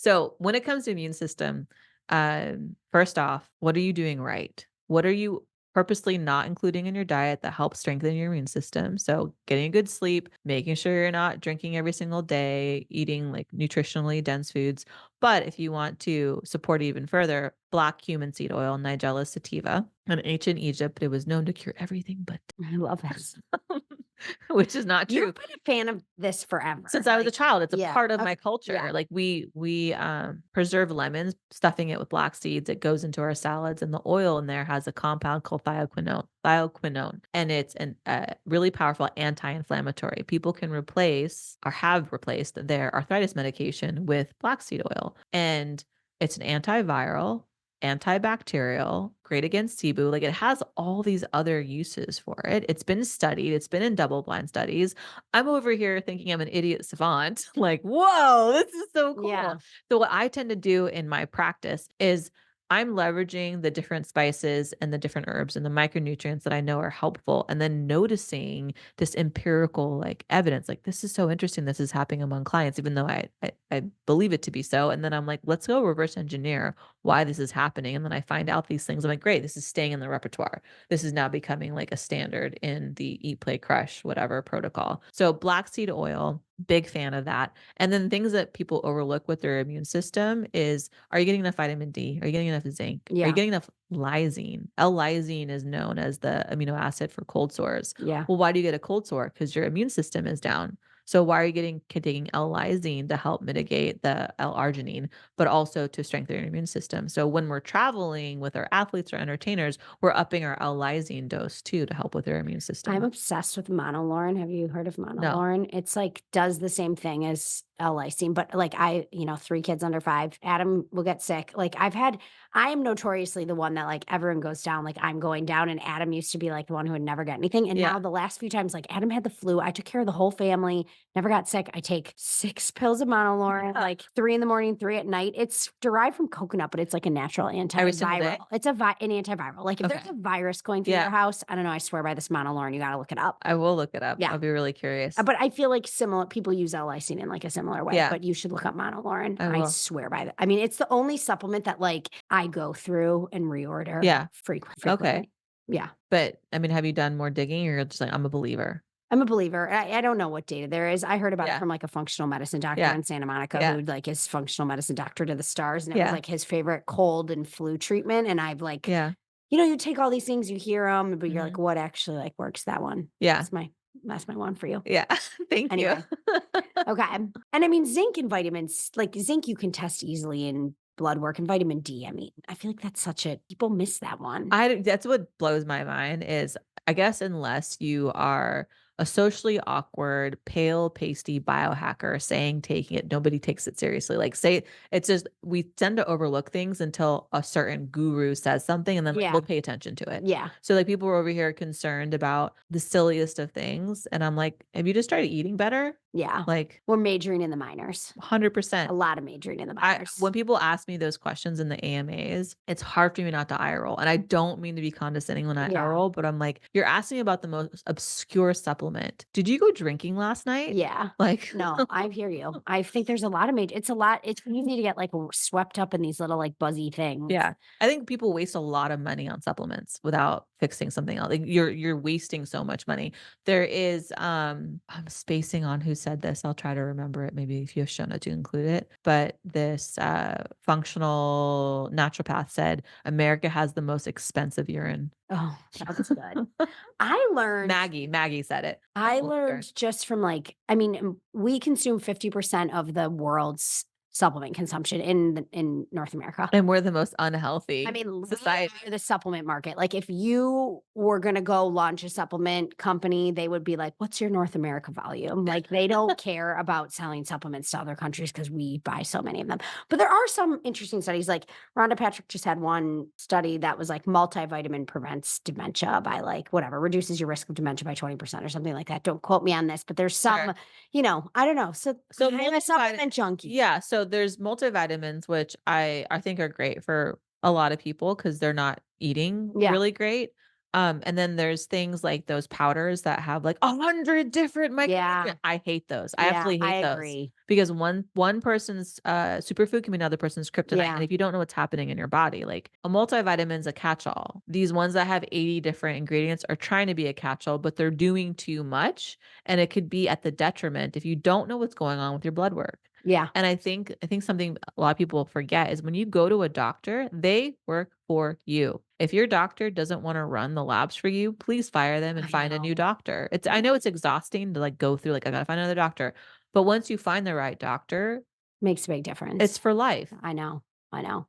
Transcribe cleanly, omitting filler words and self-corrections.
So when it comes to immune system, first off, what are you doing right? What are you purposely not including in your diet that helps strengthen your immune system? So getting a good sleep, making sure you're not drinking every single day, eating like nutritionally dense foods. But if you want to support it even further, black cumin seed oil, Nigella sativa. In ancient Egypt, it was known to cure everything but I love this. which is not true. You've been a fan of this forever, Since I was a like child, it's a yeah, part of my okay, yeah. culture. Like we preserve lemons, stuffing it with black seeds. It goes into our salads, and the oil in there has a compound called bioquinone, and it's an really powerful anti-inflammatory. People can replace or have replaced their arthritis medication with black seed oil, and it's an antiviral, antibacterial, great against SIBO. Like it has all these other uses for it. It's been studied. It's been in double blind studies. I'm over here thinking I'm an idiot savant, like, whoa, this is so cool. Yeah. So, what I tend to do in my practice is I'm leveraging the different spices and the different herbs and the micronutrients that I know are helpful, and then noticing this empirical like evidence, like, this is so interesting. This is happening among clients, even though I believe it to be so. And then I'm like, let's go reverse engineer why this is happening. And then I find out these things. I'm like, great, this is staying in the repertoire. This is now becoming like a standard in the eat, play, crush, whatever protocol. So black seed oil, big fan of that. And then things that people overlook with their immune system is, are you getting enough vitamin D? Are you getting enough zinc? Are you Yeah, getting enough lysine? L-lysine is known as the amino acid for cold sores. yeah. Well, why do you get a cold sore? Because your immune system is down. So why are you taking L-lysine to help mitigate the L-arginine, but also to strengthen your immune system? So when we're traveling with our athletes or entertainers, we're upping our L-lysine dose too to help with their immune I'm system. obsessed with monolaurin. Have you heard of No. monolaurin? It's like does the same thing as L-lysine, but like 3 kids under 5. Adam will get sick. Like I am notoriously the one that like everyone goes down, like I'm going down, and Adam used to be like the one who would never get anything. And Yeah. now the last few times, like Adam had the flu, I took care of the whole family, never got sick. I take 6 pills of monolaurin, Yeah. like 3 in the morning, 3 at night. It's derived from coconut, but it's like a natural Every single day? antiviral. It's an antiviral. Like if there's Okay. a virus going through your Yeah. house, I don't know, I swear by this monolaurin, you gotta look it up. I will look it up. Yeah. I'll be really curious. But I feel like similar people use L-lysine in, like, a similar way, Yeah, but you should look up monolaurin. I I will. swear by that. I mean, it's the only supplement that, like, I go through and reorder Yeah. Okay. frequently. Yeah. But, I mean, have you done more digging or you're just like, "I'm a believer"? I'm a believer. I don't know what data there is. I heard about it Yeah. from, like, a functional medicine doctor Yeah. in Santa Monica Yeah. who, like, is functional medicine doctor to the stars, and it was, Yeah. like, his favorite cold and flu treatment, and I've, like Yeah. you take all these things, you hear them, but you're like, Mhm. "What actually, like, works?" That one. Yeah. That's my one for you. Yeah. Thank you. Anyway. Okay. And I mean, zinc and vitamins, like zinc, you can test easily in blood work, and vitamin D. I mean, I feel like that's such a people miss that one. That's what blows my mind is, I guess unless you are a socially awkward, pale, pasty biohacker saying taking it, nobody takes it seriously. Like say it's just we tend to overlook things until a certain guru says something and then like Yeah. we'll pay attention to it. Yeah. So like people were over here concerned about the silliest of things. And I'm like, have you just tried eating better? Yeah. Like We're majoring in the minors. A 100%. lot of majoring in the I minors. when people ask me those questions in the AMAs, it's hard for me not to eye roll, and I don't mean to be condescending when I eye Yeah. roll, but I'm like, "You're asking me about the most obscure supplement. Did you go drinking last night?" Yeah. Like No, I hear you. I think there's a lot of major. It's a lot. It's easy to get like swept up in these little like buzzy things. Yeah. I think people waste a lot of money on supplements without fixing something else. Like you're wasting so much money. There is I'm spacing on who said this. I'll try to remember it. Maybe if you have shown it to include it. But this functional naturopath said America has the most expensive urine. Oh, that's good. I learned Maggie said it. I I'll look her. learned just from like, I mean, we consume 50% of the world's supplement consumption in North America. And we're the most I unhealthy mean, we society. are the supplement market. Like, if you were gonna go launch a supplement company, they would be like, "What's your North America volume?" Like, they don't care about selling supplements to other countries because we buy so many of them. But there are some interesting studies. Like, Rhonda Patrick just had one study that was like multivitamin prevents dementia by like whatever, reduces your risk of dementia by 20% or something like that. Don't quote me on this, but there's Sure. some, I don't know. So So I'm a supplement junkie. yeah, so there's multivitamins, which I think are great for a lot of people because 'cause they're not eating Yeah. really great. And then there's things like those powders that have like 100 different Yeah. micronutrients. I hate those. I Yeah, absolutely I hate those agree. because one person's superfood can be another person's kryptonite. And Yeah. if you don't know what's happening in your body, like a multivitamin's a catch-all. These ones that have 80 different ingredients are trying to be a catch-all, but they're doing too much. And it could be at the detriment if you don't know what's going on with your blood work. Yeah. And I think something a lot of people forget is when you go to a doctor, they work for you. If your doctor doesn't wanna run the labs for you, please fire them and I find a new know. doctor. I know it's exhausting to, like, go through, like, "I gotta find another doctor," but once you find the right doctor, Makes a big it's difference. for life. I know. I know.